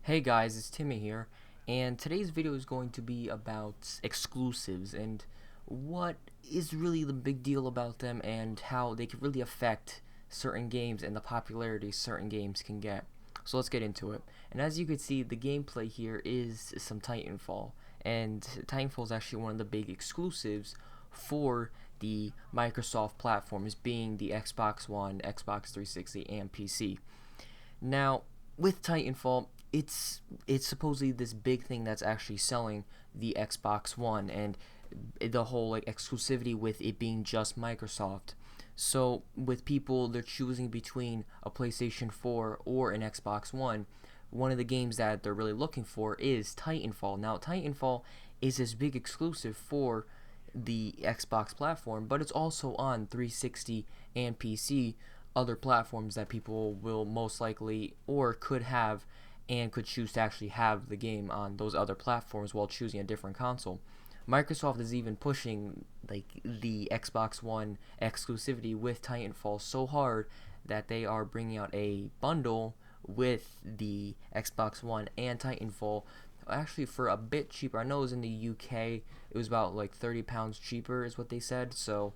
Hey guys, it's Timmy here, and today's video is going to be about exclusives and what is really the big deal about them and how they can really affect certain games and the popularity certain games can get. So let's get into it. And as you can see, the gameplay here is some Titanfall, and Titanfall is actually one of the big exclusives for the Microsoft platforms, being the Xbox One, Xbox 360, and PC. Now, with Titanfall, it's supposedly this big thing that's actually selling the Xbox One and the whole like exclusivity with it being just Microsoft. So with people they're choosing between a PlayStation 4 or an Xbox one of the games that they're really looking for is Titanfall. Now Titanfall is this big exclusive for the Xbox platform, but it's also on 360 and PC, other platforms that people will most likely or could have and could choose to actually have the game on those other platforms while choosing a different console. Microsoft is even pushing like the Xbox One exclusivity with Titanfall so hard that they are bringing out a bundle with the Xbox One and Titanfall actually for a bit cheaper. I know it was in the UK, it was about like £30 cheaper is what they said. So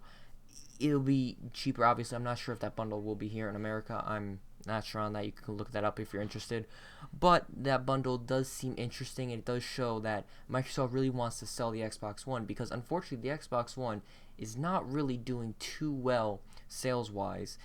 it'll be cheaper. Obviously, I'm not sure if that bundle will be here in America. I'm not sure on that. You can look that up if you're interested. But that bundle does seem interesting, and it does show that Microsoft really wants to sell the Xbox One because unfortunately the Xbox One is not really doing too well sales wise.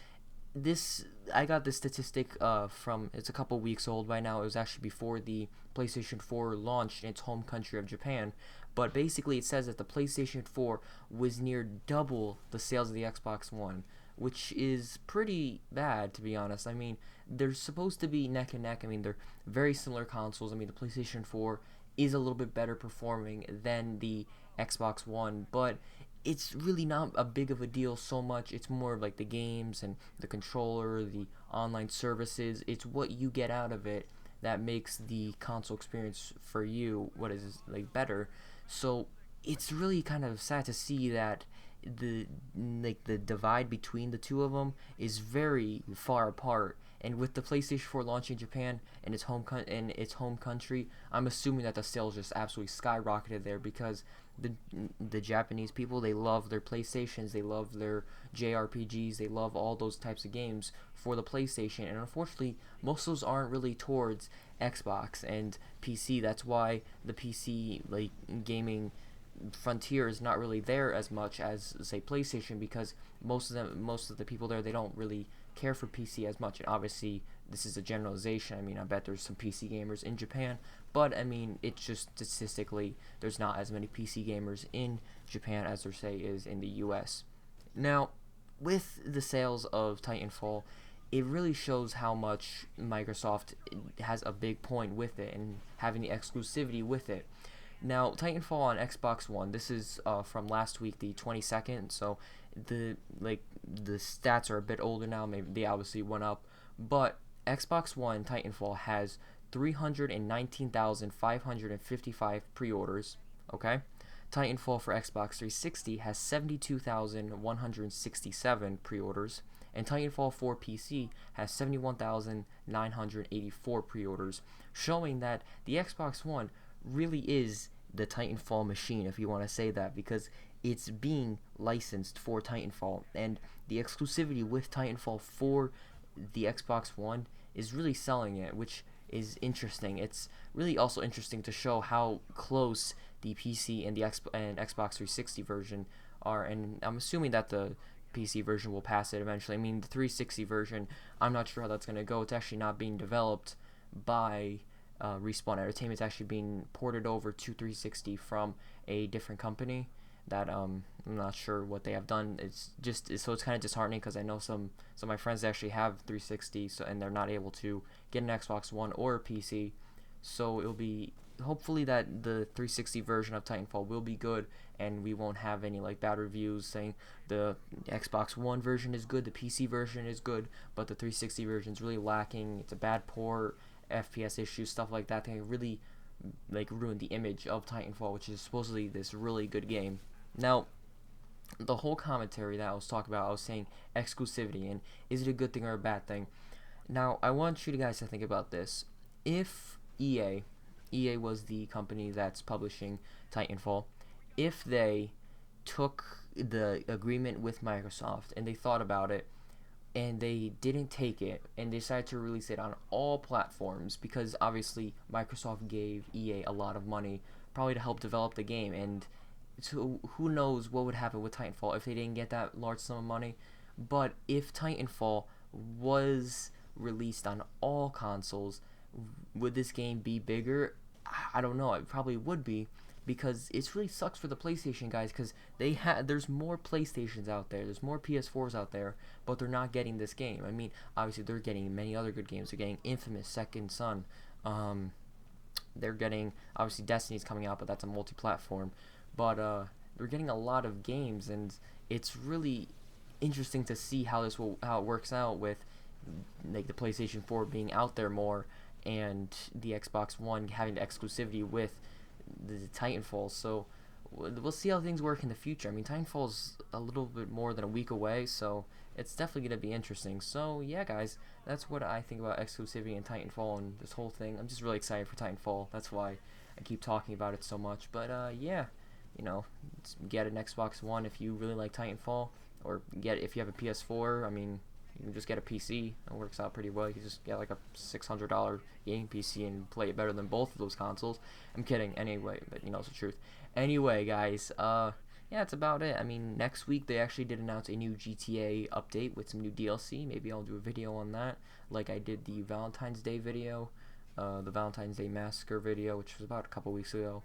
This I got this statistic from, it's a couple weeks old by now. It was actually before the PlayStation 4 launched in its home country of Japan. But basically, it says that the PlayStation 4 was near double the sales of the Xbox One, which is pretty bad, to be honest. I mean, they're supposed to be neck and neck. I mean, they're very similar consoles. I mean, the PlayStation 4 is a little bit better performing than the Xbox One, but it's really not a big of a deal so much. It's more of like the games and the controller, the online services. It's what you get out of it that makes the console experience for you what is like better. So it's really kind of sad to see that the divide between the two of them is very far apart. And with the PlayStation 4 launching in Japan and its home country, I'm assuming that the sales just absolutely skyrocketed there because the the Japanese people, they love their PlayStations, they love their JRPGs, they love all those types of games for the PlayStation, and unfortunately most of those aren't really towards Xbox and PC. That's why the PC like gaming frontier is not really there as much as say PlayStation because most of the people there, they don't really care for PC as much. And obviously this is a generalization. I mean, I bet there's some PC gamers in Japan, but I mean, it's just statistically there's not as many PC gamers in Japan as there say is in the US. Now, with the sales of Titanfall, it really shows how much Microsoft has a big point with it and having the exclusivity with it. Now, Titanfall on Xbox One. This is from last week, the 22nd. So the stats are a bit older now. Maybe they obviously went up, but Xbox One Titanfall has 319,555 pre-orders. Okay, Titanfall for Xbox 360 has 72,167 pre-orders, and Titanfall for PC has 71,984 pre-orders, showing that the Xbox One really is the Titanfall machine, if you want to say that, because it's being licensed for Titanfall, and the exclusivity with Titanfall for the Xbox One is really selling it, which is interesting. It's really also interesting to show how close the PC and the Xbox 360 version are, and I'm assuming that the PC version will pass it eventually. I mean, the 360 version, I'm not sure how that's going to go. It's actually not being developed by Respawn Entertainment. Is actually being ported over to 360 from a different company that I'm not sure what they have done. It's just so it's kind of disheartening because I know some of my friends actually have 360, so and they're not able to get an Xbox One or a PC. So it'll be hopefully that the 360 version of Titanfall will be good and we won't have any like bad reviews saying the Xbox One version is good, the PC version is good, but the 360 version is really lacking. It's a bad port, FPS issues, stuff like that. They really like ruin the image of Titanfall, which is supposedly this really good game. Now, the whole commentary that I was talking about, I was saying exclusivity and is it a good thing or a bad thing? Now, I want you guys to think about this. If EA, EA was the company that's publishing Titanfall. If they took the agreement with Microsoft and they thought about it and they didn't take it and decided to release it on all platforms, because obviously Microsoft gave EA a lot of money probably to help develop the game, and so who knows what would happen with Titanfall if they didn't get that large sum of money. But if Titanfall was released on all consoles, would this game be bigger? I don't know. It probably would be, because it really sucks for the PlayStation guys, because there's more PlayStations out there, there's more PS4s out there, but they're not getting this game. I mean, obviously they're getting many other good games. They're getting Infamous Second Son. They're getting, obviously Destiny's coming out, but that's a multi-platform. But they're getting a lot of games, and it's really interesting to see how it works out with like the PlayStation 4 being out there more, and the Xbox One having the exclusivity with the Titanfall. So we'll see how things work in the future. I mean, Titanfall's a little bit more than a week away, so it's definitely going to be interesting. So yeah, guys, that's what I think about exclusivity and Titanfall and this whole thing. I'm just really excited for Titanfall. That's why I keep talking about it so much. But yeah, you know, get an Xbox One if you really like Titanfall, or if you have a PS4. I mean, you can just get a PC. It works out pretty well. You can just get like a $600 gaming PC and play it better than both of those consoles. I'm kidding. Anyway, but you know it's the truth. Anyway, guys, yeah, that's about it. I mean, next week they actually did announce a new GTA update with some new DLC. Maybe I'll do a video on that, like I did the Valentine's Day video, the Valentine's Day Massacre video, which was about a couple weeks ago.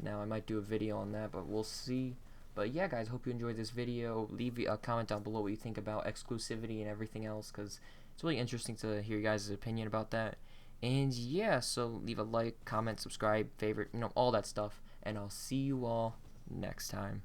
Now I might do a video on that, but we'll see. But yeah, guys, hope you enjoyed this video. Leave a comment down below what you think about exclusivity and everything else, because it's really interesting to hear you guys' opinion about that. And yeah, so leave a like, comment, subscribe, favorite, you know, all that stuff. And I'll see you all next time.